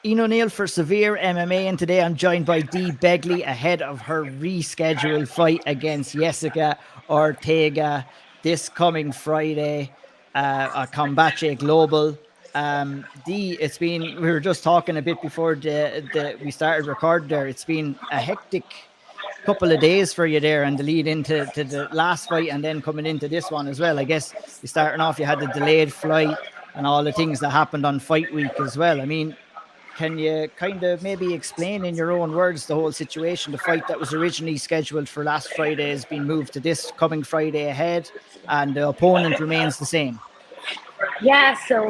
Ian O'Neill for Severe MMA, and today I'm joined by Dee Begley ahead of her rescheduled fight against Yessica Ortega this coming Friday at Combate Global. Dee, we were just talking a bit before we started recording there. It's been a hectic couple of days for you there and the lead into the last fight and then coming into this one as well. I guess you starting off, you had the delayed flight and all the things that happened on fight week as well. I mean, can you kind of maybe explain in your own words the whole situation? The fight that was originally scheduled for last Friday has been moved to this coming Friday ahead, and the opponent remains the same. Yeah, so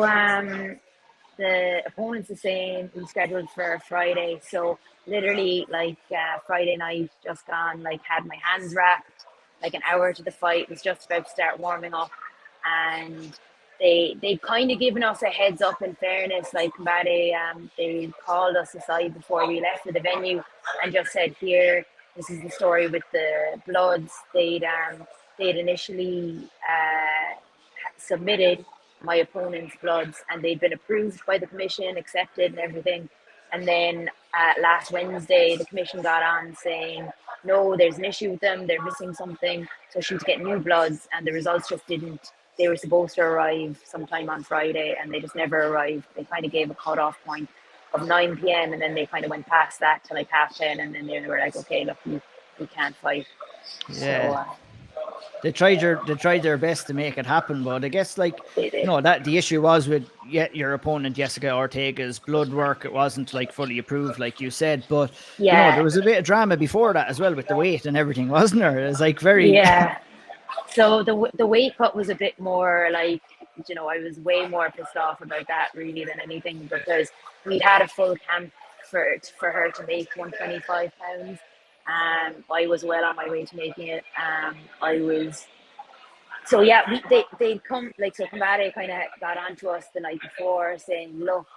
the opponent's the same. We scheduled for Friday, so literally like Friday night, just gone. Like had my hands wrapped, like an hour to the fight. Was just about to start warming up, and they kind of given us a heads up. In fairness, like Combate, they called us aside before we left for the venue and just said, "Here, this is the story with the bloods." They'd initially submitted my opponent's bloods and they'd been approved by the commission, accepted and everything. And then last Wednesday, the commission got on saying, no, there's an issue with them, they're missing something. So she was getting new bloods and the results just didn't, they were supposed to arrive sometime on Friday and they just never arrived. They kind of gave a cutoff point of 9 p.m. and then they kind of went past that to like 10:30 and then they were like, okay, look, we can't fight. Yeah. So They tried their best to make it happen, but I guess they did. that the issue was with your opponent Yessica Ortega's blood work. It wasn't like fully approved, like you said, but there Yeah, was a bit of drama before that as well with the weight and everything, wasn't there? It was like very yeah. So the weight cut was a bit more like, I was way more pissed off about that really than anything because we'd had a full camp for her to make 125 pounds. I was well on my way to making it. I was so yeah, they'd come like so Combate kind of got onto us the night before saying, look,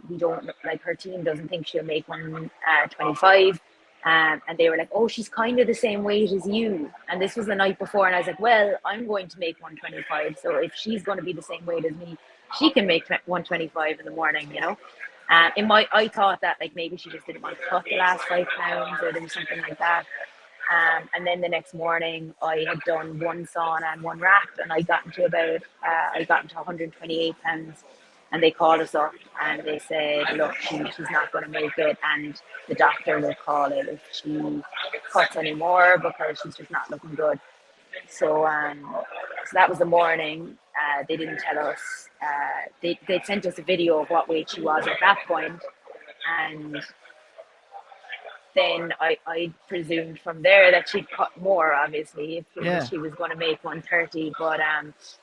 we don't like her team doesn't think she'll make 125. And they were like, oh, she's kind of the same weight as you. And this was the night before. And I was like, well, I'm going to make 125. So if she's going to be the same weight as me, she can make 125 in the morning. I thought that like maybe she just didn't want to cut the last 5 pounds or there was something like that. And then the next morning, I had done one sauna and one wrap, and I got into 128 pounds. And they called us up and they said, look, she's not going to make it, and the doctor will call it if she cuts anymore because she's just not looking good. So that was the morning. They didn't tell us. They sent us a video of what weight she was at that point, and then I presumed from there that she'd cut more, obviously, if she was going to make 130. But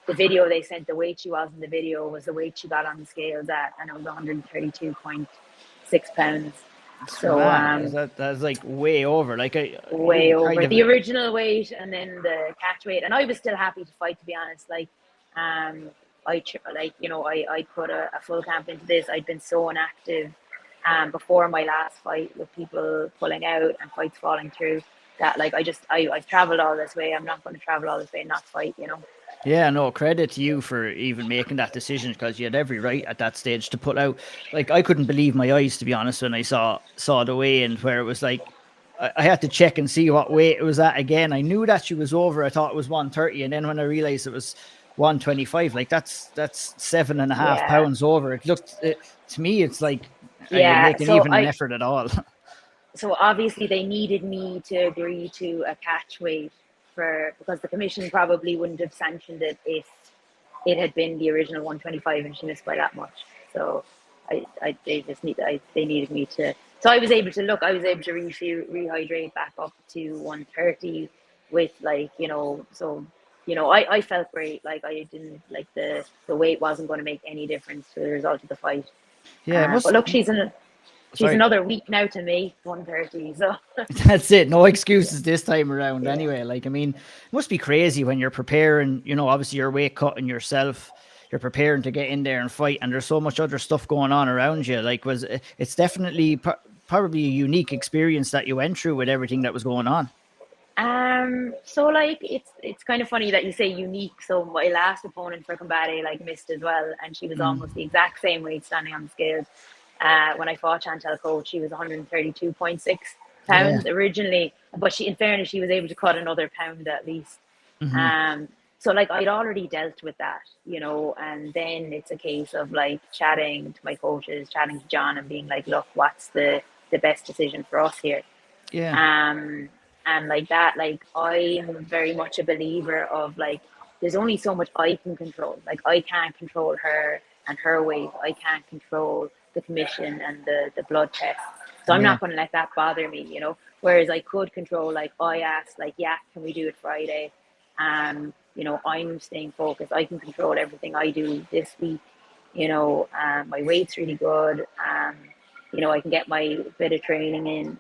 the video they sent, the weight she was in the video was the weight she got on the scales at, and it was 132.6 pounds. So that's like way over, way over the original weight, and then the catch weight. And I was still happy to fight, to be honest. I put a full camp into this. I'd been so inactive before my last fight with people pulling out and fights falling through that I've traveled all this way. I'm not going to travel all this way and not fight. Yeah, no, credit to you for even making that decision because you had every right at that stage to put out. Like, I couldn't believe my eyes, to be honest, when I saw the weigh-in where it was like, I had to check and see what weight it was at again. I knew that she was over. I thought it was 130. And then when I realized it was 125, like that's 7.5 pounds over. It looked, to me, it's like, are you making even an effort at all? So obviously they needed me to agree to a catch weight because the commission probably wouldn't have sanctioned it if it had been the original 125 and she missed by that much. So they needed me to. So I was able to rehydrate back up to 130 with I felt great. Like I didn't like the weight wasn't going to make any difference to the result of the fight. Yeah, but look, she's another week now to make 130. So that's it. No excuses this time around. Yeah. Anyway, I mean, it must be crazy when you're preparing. Obviously you're weight cutting yourself. You're preparing to get in there and fight, and there's so much other stuff going on around you. It's definitely probably a unique experience that you went through with everything that was going on. So it's kind of funny that you say unique. So my last opponent for Combate missed as well, and she was almost the exact same weight standing on the scales. when I fought Chantal Coach, she was 132.6 Yeah. pounds originally, but in fairness, she was able to cut another pound at least. Mm-hmm. So like I'd already dealt with that, and then it's a case of like chatting to my coaches, chatting to John, and being like, look, what's the best decision for us here? Yeah. And like that, like I'm very much a believer of like there's only so much I can control. Like I can't control her and her weight. I can't control the commission and the blood test. So I'm Yeah. not going to let that bother me. Whereas I could control, like I asked, like, yeah, can we do it Friday? I'm staying focused. I can control everything I do this week. My weight's really good. I can get my bit of training in.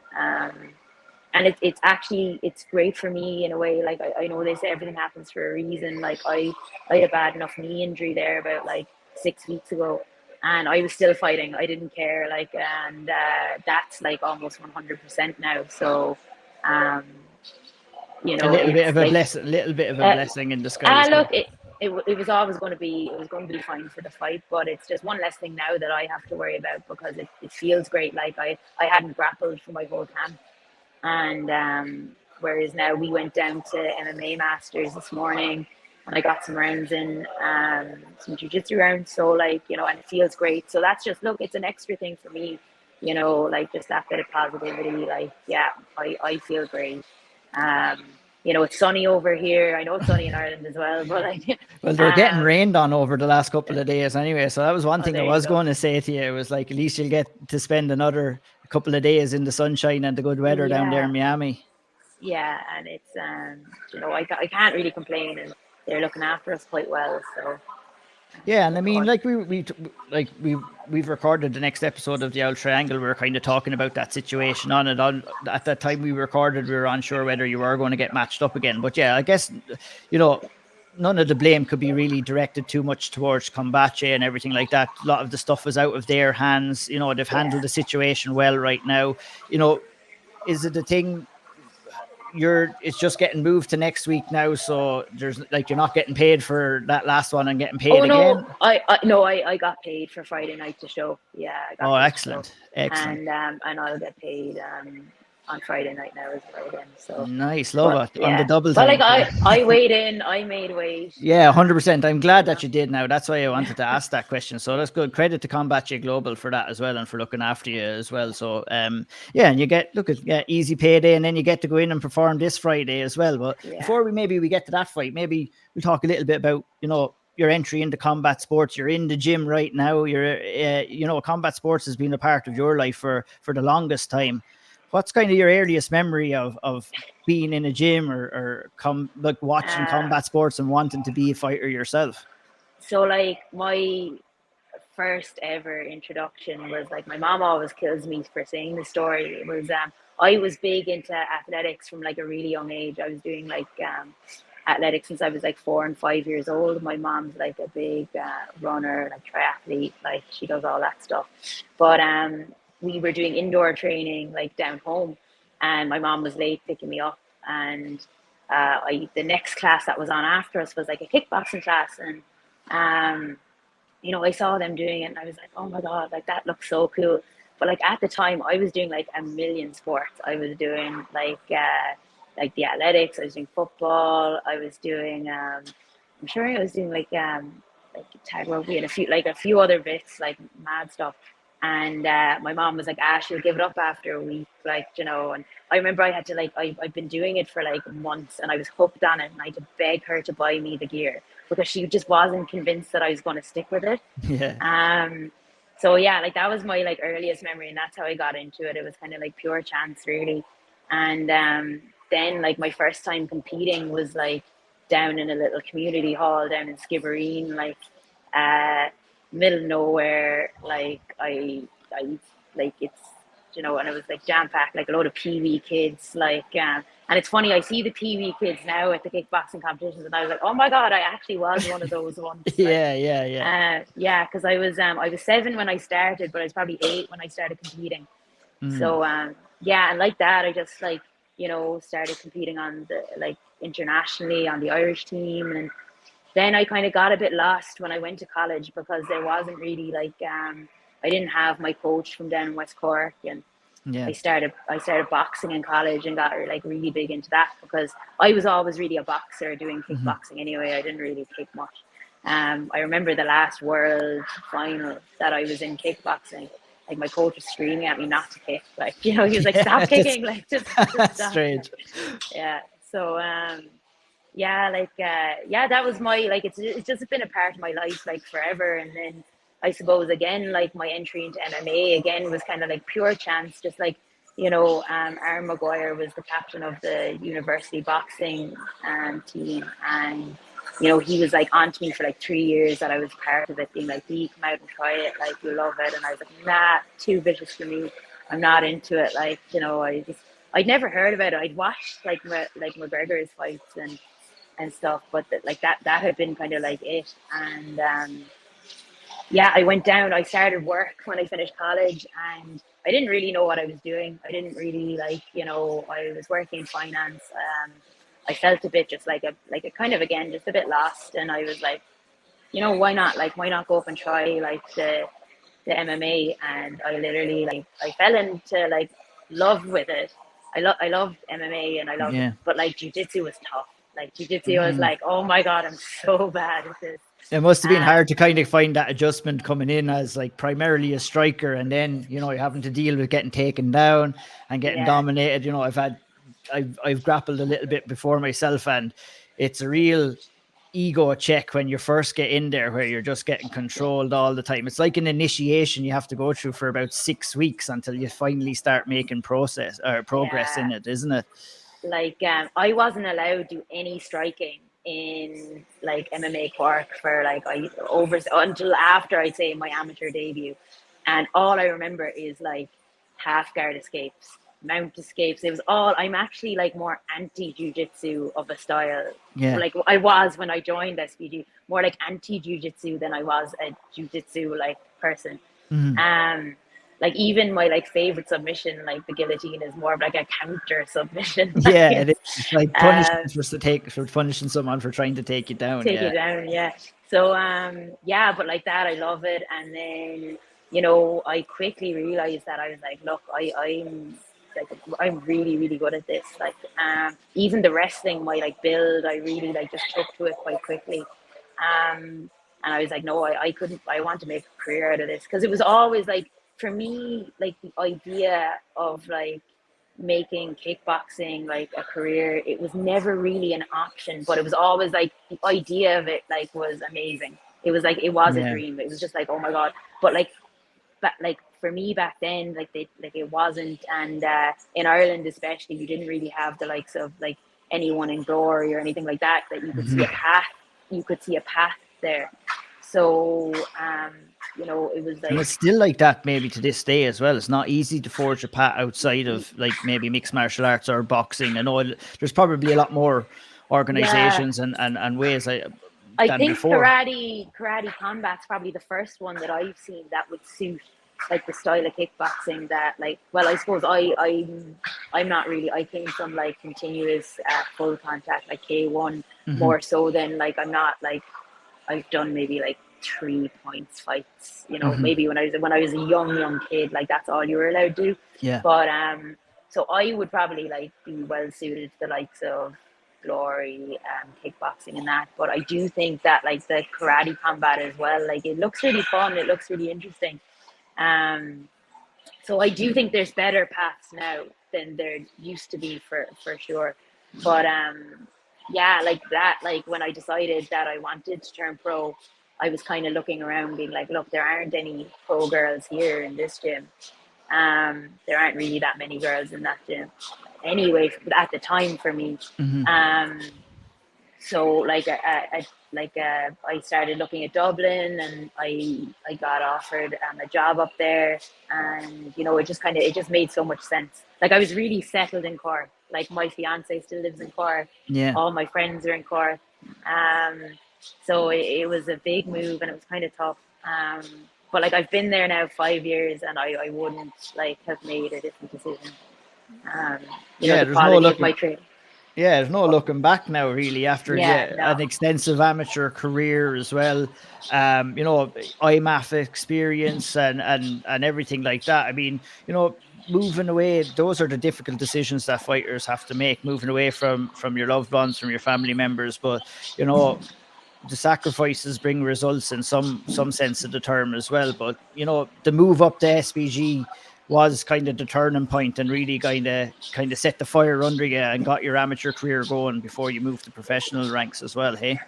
And it's great for me in a way. Like I know they say everything happens for a reason. Like I had a bad enough knee injury there about like 6 weeks ago, and I was still fighting. I didn't care. Like, and that's like almost 100% now. So, um, A little bit it's of a like, blessing, little bit of a uh, blessing in disguise. look, it was always going to be fine for the fight, but it's just one less thing now that I have to worry about because it feels great. Like I hadn't grappled for my whole camp. And whereas now we went down to MMA Masters this morning and I got some rounds in, some jiu-jitsu rounds. So like, and it feels great. So that's just, look, it's an extra thing for me, like just that bit of positivity. Like, yeah, I feel great. Um, it's sunny over here. I know it's sunny in Ireland as well, but like, Well, they're getting um, rained on over the last couple of days anyway. So that was one oh, thing I there you was go. going to say to you. It was like, at least you'll get to spend another couple of days in the sunshine and the good weather down there Yeah. in Miami. Yeah. And it's, I can't really complain, and they're looking after us quite well. So, Yeah, and I look mean, on. like we've recorded the next episode of the Old Triangle. We were kind of talking about that situation on it. At that time we recorded, we were unsure whether you were going to get matched up again. But yeah, I guess none of the blame could be really directed too much towards Combate and everything like that. A lot of the stuff was out of their hands. They've Yeah. handled the situation well right now. Is it a thing? It's just getting moved to next week now, so there's like you're not getting paid for that last one and getting paid Oh no, again. I got paid for Friday night to show. Yeah, I got Oh, paid to show, excellent, excellent. and I'll get paid on Friday night now as well again. So, Nice, love but it on the yeah, double but like time. I weighed in, I made weight. Yeah, 100%. I'm glad You that know, you did now. That's why I yeah, wanted to ask that question. So that's good. Credit to Combate Global for that as well and for looking after you as well. So yeah, and you get easy payday and then you get to go in and perform this Friday as well. But yeah, before we get to that fight, maybe we'll talk a little bit about, your entry into combat sports. You're in the gym right now. Combat sports has been a part of your life for the longest time. What's kind of your earliest memory of being in a gym or like watching uh, combat sports and wanting to be a fighter yourself? so like my first ever introduction was like my mom always kills me for saying the story. It was I was big into athletics from like a really young age. I was doing like athletics since I was like 4 and 5 years old. My mom's like a big runner, like triathlete, like she does all that stuff. But we were doing indoor training like down home, and my mom was late picking me up, and the next class that was on after us was like a kickboxing class, and um, I saw them doing it and I was like, oh my God, like that looks so cool. But like at the time I was doing like a million sports. I was doing like the athletics, I was doing football, I was doing I'm sure I was doing like tag rugby and a few other bits, like mad stuff. And my mom was like, she'll give it up after a week, and I remember I had to I've been doing it for like months and I was hooked on it and I had to beg her to buy me the gear because she just wasn't convinced that I was going to stick with it. Yeah. Um, so yeah, like that was my like earliest memory, and that's how I got into it. It was kind of like pure chance, really. And then like my first time competing was like down in a little community hall down in Skibbereen, like uh, middle of nowhere. I like it's and it was like jam packed, like a load of PV kids, and it's funny, I see the PV kids now at the kickboxing competitions, and I was like, oh my God, I actually was one of those once. Yeah, yeah, yeah. Yeah, because I was 7 when I started, but I was probably 8 when I started competing. Mm. So yeah, and like that, I just started competing on the internationally on the Irish team, and then I kind of got a bit lost when I went to college because there wasn't really I didn't have my coach from down in West Cork, and Yeah. I started boxing in college and got like really big into that because I was always really a boxer doing kickboxing anyway. I didn't really kick much. I remember the last world final that I was in kickboxing. Like my coach was screaming at me not to kick. Like, he was like, "Stop kicking! Like, just That's stop." strange. Yeah. So yeah, that was my like. It's just been a part of my life like forever. And then I suppose again, like my entry into MMA again was kind of like pure chance. Just like Aaron Maguire was the captain of the university boxing team, and he was like on to me for like 3 years that I was part of it, being like, "Dee, come out and try it, like you'll love it." And I was like, "Nah, too vicious for me. I'm not into it." Like, I'd never heard about it. I'd watched like McGregor's fights and stuff, but that had been kind of like it. And yeah, I went down. I started work when I finished college, and I didn't really know what I was doing. I didn't really I was working in finance. I felt a bit just like a kind of again just a bit lost, and I was like, why not? Like, why not go up and try like the MMA? And I literally like I fell into like love with it. I loved MMA and I loved it, Yeah. but like jiu-jitsu was tough. Like jiu-jitsu was Mm. like, oh my god, I'm so bad at this. It must have been Um, hard to kind of find that adjustment coming in as like primarily a striker, and then you're having to deal with getting taken down and getting yeah, dominated. I've grappled a little bit before myself, and it's a real ego check when you first get in there, where you're just getting controlled all the time. It's like an initiation you have to go through for about 6 weeks until you finally start making progress yeah. in it, isn't it? Like I wasn't allowed to do any striking in like MMA Cork for like I over until after I'd say my amateur debut, and all I remember is like half guard escapes, mount escapes. It was all. I'm actually like more anti jujitsu of a style. Yeah. Like I was when I joined SPG, more like anti jujitsu than I was a jujitsu like person. Mhm. Um, like even my like favorite submission, like the guillotine, is more of like a counter submission. Like Yeah, it is. It's like uh, for punishing someone for trying to take you down. take it Yeah. down, yeah. So yeah, but like that, I love it. And then I quickly realized that I was like, look, I'm really really good at this. Like even the wrestling, my like build, I really like just took to it quite quickly. And I was like, no, I couldn't. I want to make a career out of this because it was always like for me, like the idea of like making kickboxing like a career, it was never really an option, but it was always like the idea of it like was amazing. It was like it was a Yeah. dream. It was just like, oh my god. But like for me back then, like it wasn't. And in Ireland especially, you didn't really have the likes of like anyone in glory or anything like that you could see Mhm. a path. You could see a path there. So it was And like, it's still like that maybe to this day as well. It's not easy to forge a path outside of like maybe mixed martial arts or boxing. I know there's probably a lot more yeah, organizations and ways I than think before. karate combat's probably the first one that I've seen that would suit like the style of kickboxing that like, well, I suppose I'm not really. I came from like continuous full contact like K1 Hmm. more so than like I'm not like I've done maybe like 3 points fights, Hmm. maybe when I was a young kid, like that's all you were allowed to do. Yeah. But so I would probably like be well suited to the likes of glory, kickboxing and that. But I do think that like the karate combat as well, like it looks really fun, it looks really interesting. Um, so I do think there's better paths now than there used to be for sure. But yeah, like that, like when I decided that I wanted to turn pro, I was kind of looking around, being like, look, there aren't any pro girls here in this gym. There aren't really that many girls in that gym, anyway. At the time, for me, Hmm. um, so I started looking at Dublin, and I got offered a job up there, and it just made so much sense. Like I was really settled in Cork. Like my fiance still lives in Cork. Yeah. All my friends are in Cork. Um, so it was a big move, and it was kind of tough. But like I've been there now 5 years, and I wouldn't like have made a different decision. Um, Yeah. the There's no quality of my looking. training. Yeah, there's no looking back now, really, after Yeah, an no. extensive amateur career as well. IMAF experience and everything like that. I mean, moving away, those are the difficult decisions that fighters have to make, moving away from your loved ones, from your family members. But the sacrifices bring results in some sense of the term as well. But the move up to SBG was kind of the turning point and really kind of set the fire under you and got your amateur career going before you moved to professional ranks as well. Hey.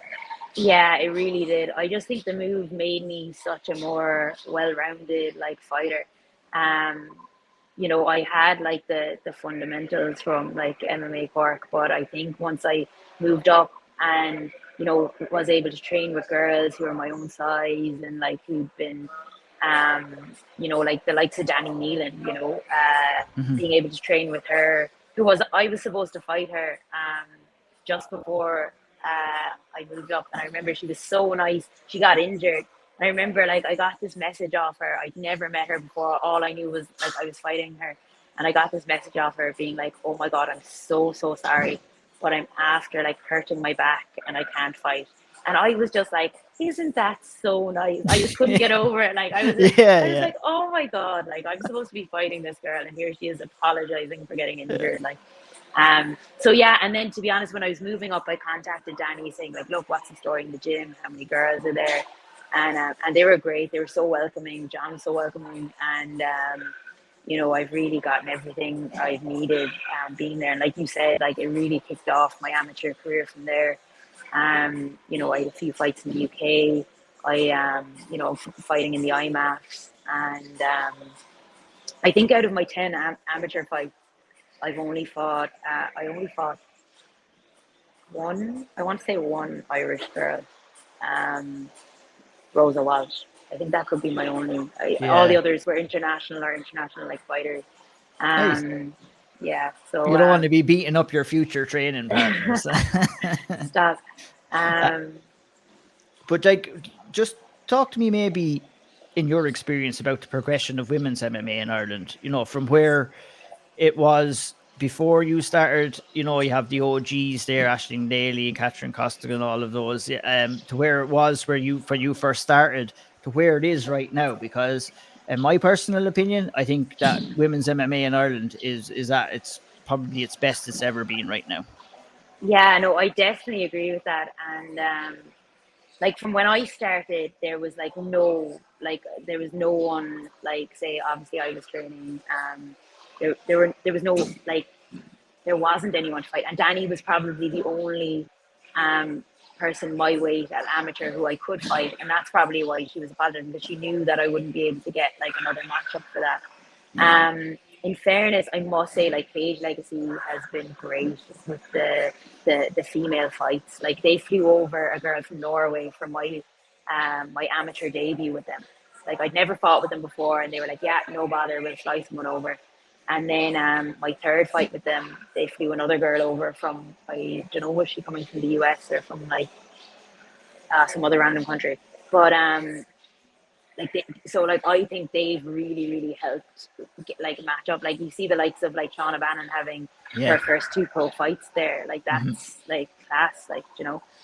Yeah, it really did. I just think the move made me such a more well-rounded like fighter. Um, I had like the fundamentals from like MMA Cork, but I think once I moved up and was able to train with girls who are my own size and like who'd been, like the likes of Danny Nealon, Mm-hmm. being able to train with her, I was supposed to fight her, just before I moved up, and I remember she was so nice. She got injured. And I remember like I got this message off her. I'd never met her before. All I knew was like I was fighting her. And I got this message off her being like, "Oh my god, I'm so sorry. But I'm after like hurting my back and I can't fight." And I was just like, "Isn't that so nice?" I just couldn't get over it. Like Yeah, I was yeah. like, "Oh my god, like I'm supposed to be fighting this girl and here she is apologizing for getting Yeah. injured." So yeah, and then to be honest, when I was moving up, I contacted Danny saying like, "Look, what's the story in the gym? How many girls are there?" And they were great. They were so welcoming. John was so welcoming, and I've really gotten everything I've needed, being there. And like you said, like it really kicked off my amateur career from there. I had a few fights in the UK. Fighting in the IMAFs, and I think out of my 10 amateur fights, I only fought one. I want to say one Irish girl, um, Rosa Walsh. I think that could be my only. All the Yeah. others were international or international like fighters. Nice. Um, yeah. So You don't want to be beating up your future training partners. stop. Uh, Um, but like, just talk to me maybe in your experience about the progression of women's MMA in Ireland. From where it was before you started. You have the OGs there, Aisling Daly and Catherine Costigan, all of those. To where it was when you first started to where it is right now. Because, in my personal opinion, I think that women's MMA in Ireland is at its probably its best it's ever been right now. yeah. No, I definitely agree with that. And like from when I started, there was no one like say obviously I was training. There was no like there wasn't anyone to fight, and Danny was probably the only um, person my weight at amateur who I could fight, and that's probably why she was apologetic because she knew that I wouldn't be able to get like another matchup for that. Yeah. In fairness, I must say like Paige Legacy has been great with the female fights. Like they flew over a girl from Norway for my amateur debut with them. Like I'd never fought with them before, and they were like, "Yeah, no bother, we'll fly someone over." And then my third fight with them, they flew another girl over from, I don't know, was she coming from the US or from like some other random country? But so like I think they've really helped like match up. Like you see the likes of like Shauna Bannon having her Yeah. first two pro fights there. Like Mhm. that's like class, like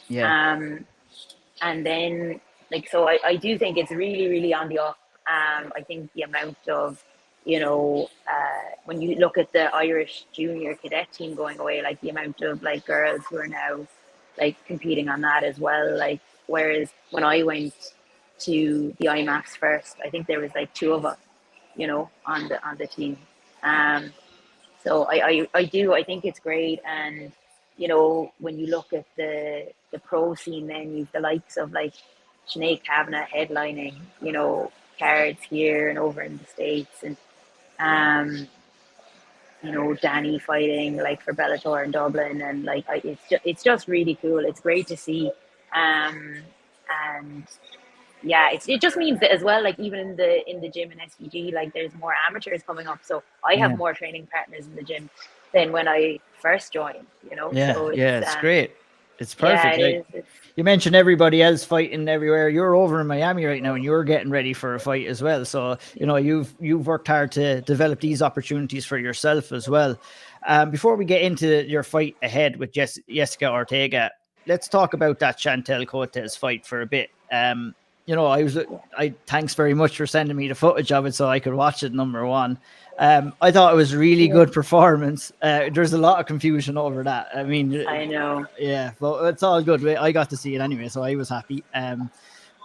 Yeah. Um, and then like so I do think it's really on the up. I think the amount of when you look at the Irish junior cadet team going away, like the amount of like girls who are now like competing on that as well. Like whereas when I went to the IMAFs first, I think there was like two of us, on the team. Um, so I think it's great. And when you look at the pro scene, then you've the likes of like Sinead Kavanagh headlining, cards here and over in the States, and um, Danny fighting like for Bellator in Dublin, and like it's just really cool. It's great to see, um, and yeah, it just means that as well, like even in the gym in SVG, like there's more amateurs coming up. So I have Yeah. more training partners in the gym than when I first joined, Yeah. So Yeah. It's great. It's Yeah, perfect. it Like is. It's you mentioned, everybody else fighting everywhere. You're over in Miami right now, and you're getting ready for a fight as well. So you've worked hard to develop these opportunities for yourself as well. Before we get into your fight ahead with Yessica Ortega, let's talk about that Chantel Cortez fight for a bit. I thanks very much for sending me the footage of it so I could watch it. Number one, I thought it was a really yeah, good performance. There's a lot of confusion over that. I mean, I know. yeah, but it's all good. I got to see it anyway, so I was happy.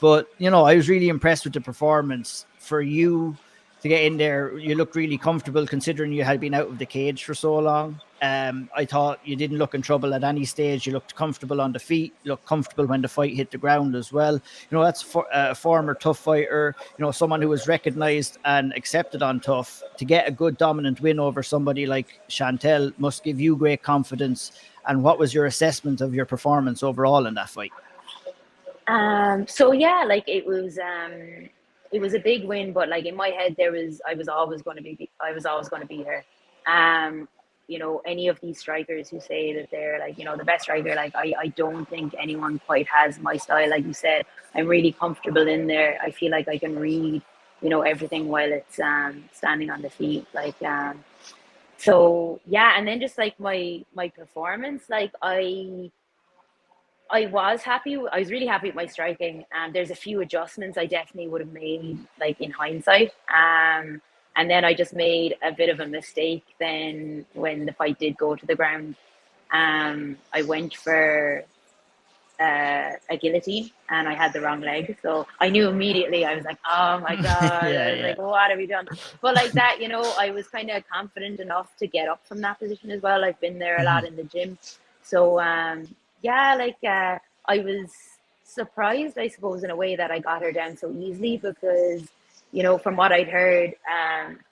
But I was really impressed with the performance for you to get in there. You looked really comfortable considering you had been out of the cage for so long. I thought you didn't look in trouble at any stage. You looked comfortable on the feet. You looked comfortable when the fight hit the ground as well. That's for a former tough fighter. Someone who was recognized and accepted on tough. To get a good dominant win over somebody like Chantel must give you great confidence. And what was your assessment of your performance overall in that fight? So yeah, like it was a big win, but like in my head I was always going to be there. Um, any of these strikers who say that they're like, the best striker, like I don't think anyone quite has my style. Like you said, I'm really comfortable in there. I feel like I can read, everything while it's standing on the feet. So yeah, and then just like my performance, like I was happy. I was really happy with my striking. There's a few adjustments I definitely would have made, like in hindsight. And then I just made a bit of a mistake. Then when the fight did go to the ground, I went for a guillotine, and I had the wrong leg. So I knew immediately. I was like, "Oh my god!" Yeah, I was yeah. like, "What have we done?" But like that, I was kind of confident enough to get up from that position as well. I've been there a lot Mhm. in the gym, so yeah, I was surprised, I suppose, in a way that I got her down so easily because. From what I'd heard,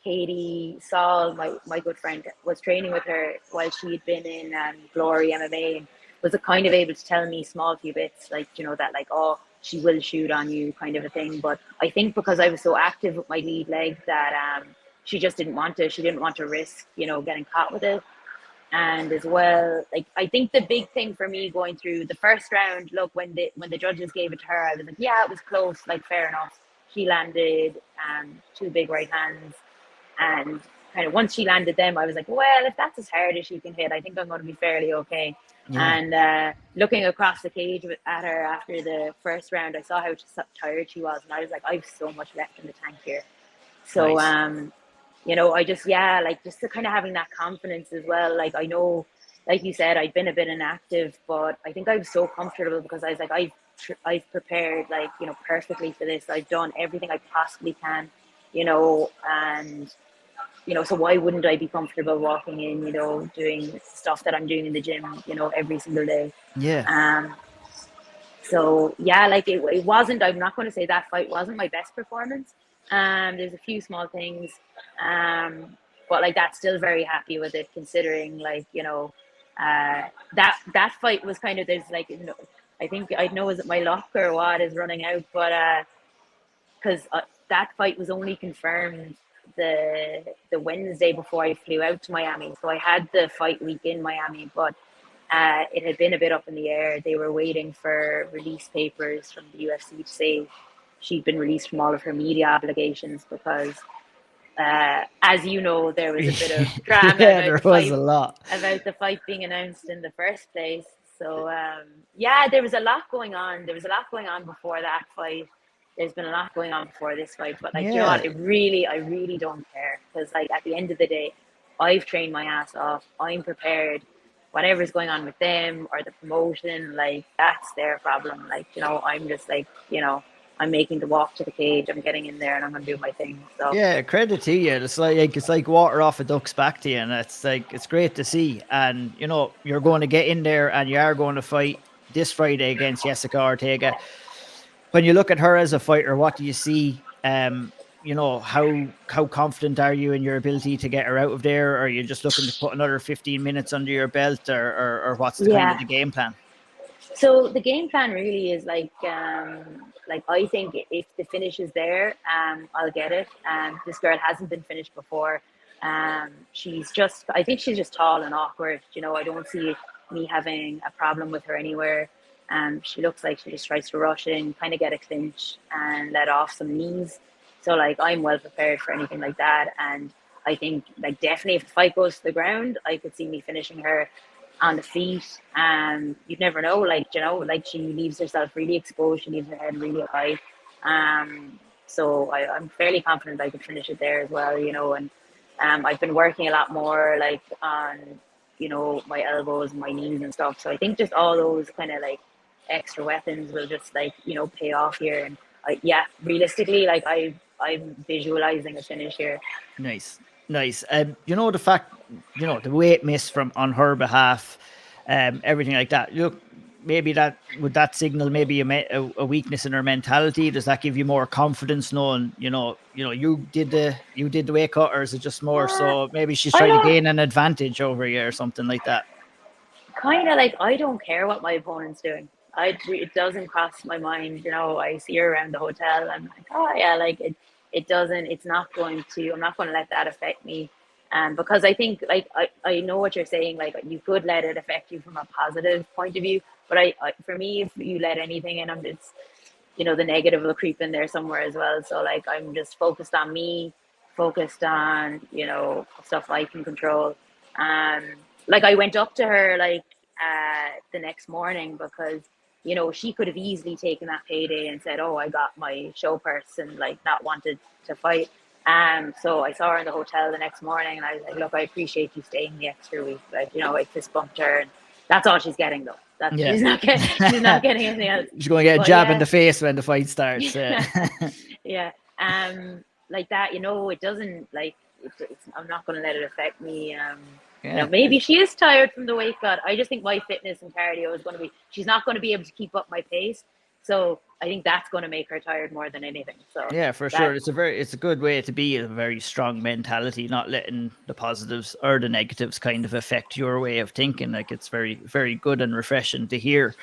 Katie Saul, my good friend, was training with her while she'd been in Glory MMA, was a kind of able to tell me small few bits, like, that like, oh, she will shoot on you kind of a thing. But I think because I was so active with my lead leg that she just didn't want to. She didn't want to risk, getting caught with it. And as well, like I think the big thing for me going through the first round, look, when the judges gave it to her, I was like, yeah, it was close, like fair enough. She landed two big right hands, and kind of once she landed them, I was like, well, if that's as hard as she can hit, I think I'm going to be fairly okay. Yeah, And looking across the cage at her after the first round, I saw how tired she was, and I was like, I've so much left in the tank here. So, nice. I just, yeah, like just to kind of having that confidence as well. Like, I know, like you said, I'd been a bit inactive, but I think I was so comfortable because I was like, I've prepared, like, perfectly for this. I've done everything I possibly can, and, so why wouldn't I be comfortable walking in, doing stuff that I'm doing in the gym, every single day. Yeah, Um, so yeah, like it wasn't. I'm not going to say that fight wasn't my best performance. There's a few small things, but like that's still very happy with it considering like that fight was kind of there's like I think I know is it my luck or what is running out, but because that fight was only confirmed the Wednesday before I flew out to Miami, so I had the fight week in Miami, but it had been a bit up in the air. They were waiting for release papers from the UFC to say she'd been released from all of her media obligations because, as you know, there was a bit of drama yeah, there was a lot. about the fight being announced in the first place. So yeah, there was a lot going on. There was a lot going on before that fight. There's been a lot going on before this fight, but like, you know Yeah, what? I really don't care because, like, at the end of the day, I've trained my ass off. I'm prepared. Whatever's going on with them or the promotion, like, that's their problem. Like, I'm just like, I'm making the walk to the cage. I'm getting in there and I'm gonna do my thing. So yeah. Credit to you. It's like water off a duck's back to you, and it's great to see. And you're going to get in there, and you are going to fight this Friday against Yessica Ortega. When you look at her as a fighter, what do you see? How confident are you in your ability to get her out of there? Or are you just looking to put another 15 minutes under your belt, or what's the kind of yeah. the game plan? So the game plan really is like I think if the finish is there, I'll get it. This girl hasn't been finished before. I think she's just tall and awkward. I don't see me having a problem with her anywhere. She looks like she just tries to rush in, kind of get a clinch and let off some knees. So like I'm well prepared for anything like that. And I think like definitely if the fight goes to the ground, I could see me finishing her on the feet. You'd never know, like, like she leaves herself really exposed, she leaves her head really high. So I'm fairly confident I could finish it there as well, and I've been working a lot more like on, my elbows and my knees and stuff. So I think just all those kind of like extra weapons will just like, pay off here. And yeah, realistically, like I'm visualizing a finish here. Nice, nice. The fact, the weight miss from on her behalf, everything like that. Look, maybe that would that signal maybe a weakness in her mentality. Does that give you more confidence, knowing you did the weight cut, or is it just more Uh, so maybe she's I trying to don't gain an advantage over you or something like that? kind of like I don't care what my opponent's doing. It doesn't cross my mind. I see her around the hotel. I'm like, oh yeah, like it doesn't. It's not going to. I'm not going to let that affect me. Because I think like I know what you're saying. Like you could let it affect you from a positive point of view, but for me, if you let anything in, it's the negative will creep in there somewhere as well. So like I'm just focused on me, focused on stuff I can control. Um, like I went up to her like the next morning because she could have easily taken that payday and said, "Oh, I got my show purse," and like not wanted to fight. So I saw her in the hotel the next morning, and I was like, "Look, I appreciate you staying the extra week." Like I fist bumped her, and that's all she's getting though. That's Yeah. she's not getting anything else. She's going to get a But jab in yeah, the face when the fight starts. yeah, yeah. Like that, it doesn't like I'm not going to let it affect me. Yeah. Maybe she is tired from the weight cut. I just think my fitness and cardio is going to be. She's not going to be able to keep up my pace, so I think that's going to make her tired more than anything. So Yeah, for sure. that, It's a good way to be, a very strong mentality, not letting the positives or the negatives kind of affect your way of thinking. Like it's very, very good and refreshing to hear.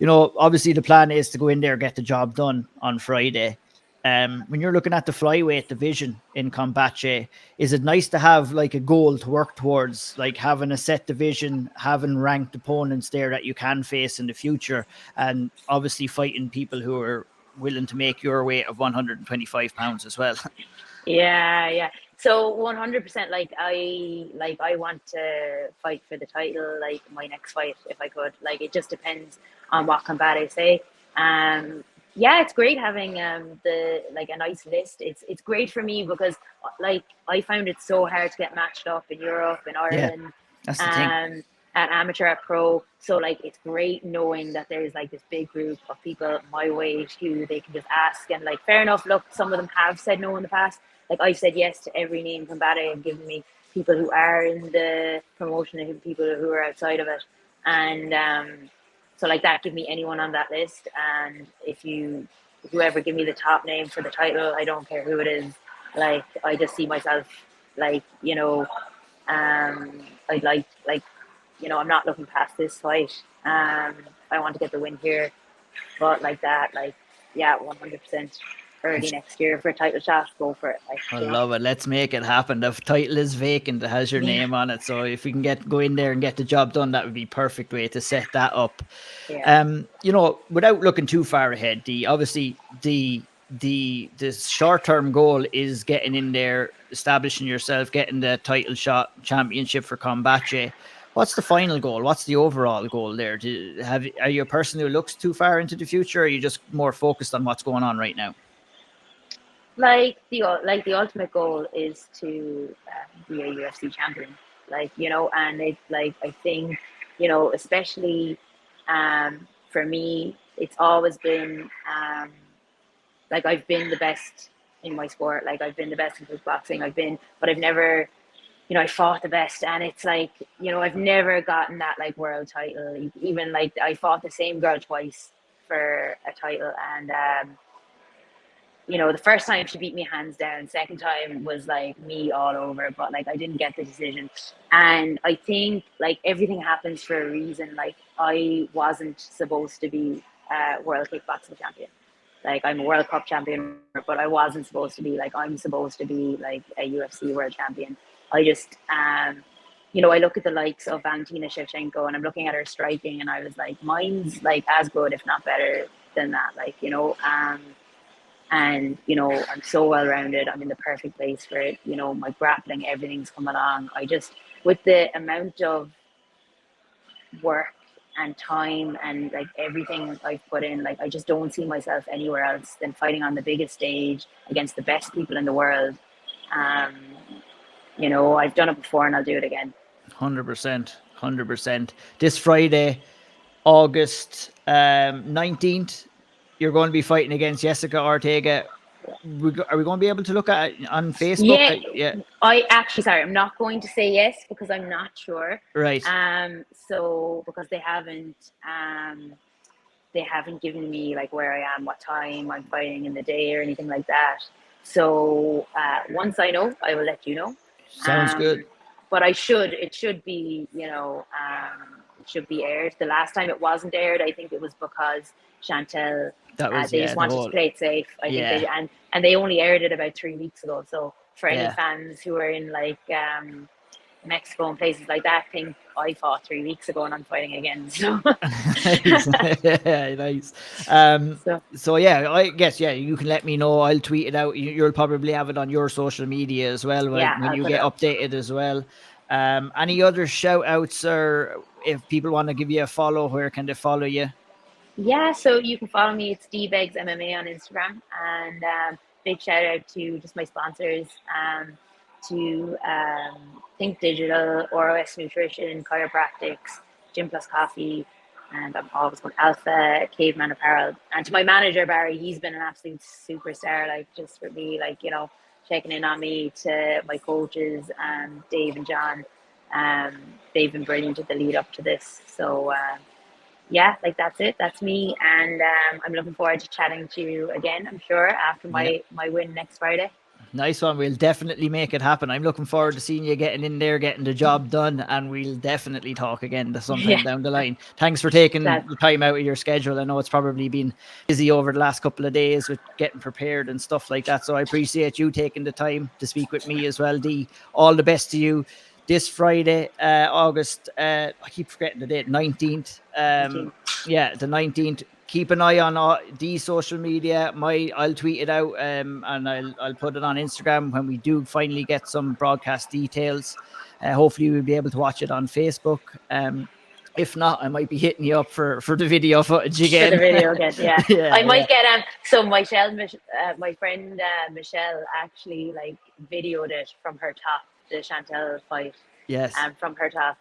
Obviously the plan is to go in there, get the job done on Friday. When you're looking at the flyweight division in Combate, is it nice to have like a goal to work towards, like having a set division, having ranked opponents there that you can face in the future, and obviously fighting people who are willing to make your weight of 125 pounds as well? yeah, yeah. So 100%. Like I want to fight for the title. Like my next fight, if I could. Like it just depends on what Combate say. Um, yeah, it's great having the like a nice list. It's great for me because like I found it so hard to get matched up in Europe, in Yeah, Ireland, that's the thing. um, at amateur, at pro. So like it's great knowing that there's like this big group of people my weight who they can just ask, and like fair enough. Look, some of them have said no in the past. Like I've said yes to every name Combate and given me people who are in the promotion and people who are outside of it. And so like that, give me anyone on that list. And whoever give me the top name for the title, I don't care who it is. Like I just see myself like, I'd like, I'm not looking past this fight. I want to get the win here, but like that, like, yeah, 100% I'm early next year for a title shot, go for it. Like, I love it. Let's make it happen. The title is vacant. It has your yeah, name on it. So if we can go in there and get the job done, that would be perfect way to set that up. yeah. Without looking too far ahead, obviously the short term goal is getting in there, establishing yourself, getting the title shot championship for Combate. What's the final goal? What's the overall goal there? Are you a person who looks too far into the future, or are you just more focused on what's going on right now? Like the ultimate goal is to be a UFC champion. Like and it's like I think especially for me, it's always been like I've been the best in my sport. Like I've been the best in kickboxing. But I've never, I fought the best, and it's like I've never gotten that like world title. Even like I fought the same girl twice for a title, and the first time she beat me hands down. Second time was like me all over, but like I didn't get the decision. And I think like everything happens for a reason. Like I wasn't supposed to be a world kickboxing champion. Like I'm a World Cup champion, but I wasn't supposed to be. Like I'm supposed to be like a UFC world champion. I just you know, I look at the likes of Valentina Shevchenko and I'm looking at her striking and I was like, mine's like as good, if not better than that. Like, you know, and, you know, I'm so well rounded. I'm in the perfect place for it. You know, my grappling, everything's come along. I just, with the amount of work and time and like everything I've put in, like, I just don't see myself anywhere else than fighting on the biggest stage against the best people in the world. Um, you know, I've done it before and I'll do it again. 100%. 100%. This Friday, August 19th, you're going to be fighting against Yessica Ortega. Are we going to be able to look at it on Facebook? Yeah, Yeah. I actually, sorry, I'm not going to say yes because I'm not sure. Right. So because they haven't given me like where I am, what time I'm fighting in the day or anything like that. So once I know, I will let you know. Sounds good. But it should be, you know, it should be aired. The last time it wasn't aired, I think it was because Chantel, That was, they just wanted to play it safe. I think they, and they only aired it about 3 weeks ago. So for any fans who are in like Mexico and places like that, think I fought 3 weeks ago and I'm fighting again. So nice. So yeah, I guess you can let me know. I'll tweet it out. You'll probably have it on your social media as well when you get updated as well. Any other shout outs, or if people want to give you a follow, where can they follow you? Yeah, so you can follow me. It's Dee Begs MMA on Instagram, and big shout out to just my sponsors, to Think Digital, ROS Nutrition, Chiropractics, Gym Plus Coffee, and I'm always going Alpha, Caveman Apparel, and to my manager Barry. He's been an absolute superstar, like just for me, like, you know, checking in on me. To my coaches, Dave and John, they've been brilliant at the lead up to this. So. Yeah, like that's it. That's me, and I'm looking forward to chatting to you again. I'm sure after my win next Friday. Nice one. We'll definitely make it happen. I'm looking forward to seeing you getting in there, getting the job done, and we'll definitely talk again sometime down the line. Thanks for taking the time out of your schedule. I know it's probably been busy over the last couple of days with getting prepared and stuff like that. So I appreciate you taking the time to speak with me as well, Dee. All the best to you this Friday, August. I keep forgetting the date, 19th. Yeah, the 19th. Keep an eye on these social media. I'll tweet it out, and I'll put it on Instagram when we do finally get some broadcast details. Hopefully we'll be able to watch it on Facebook. If not, I might be hitting you up for the video footage again. For the video again, yeah. I might get so my friend Michelle actually like videoed it from her top, the Chantel fight. Yes. From her top.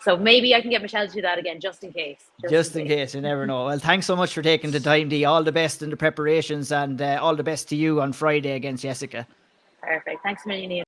So maybe I can get Michelle to do that again, just in case. Just in case, you never know. Well, thanks so much for taking the time, Dee. All the best in the preparations, and all the best to you on Friday against Yessica. Perfect. Thanks a million, Ian.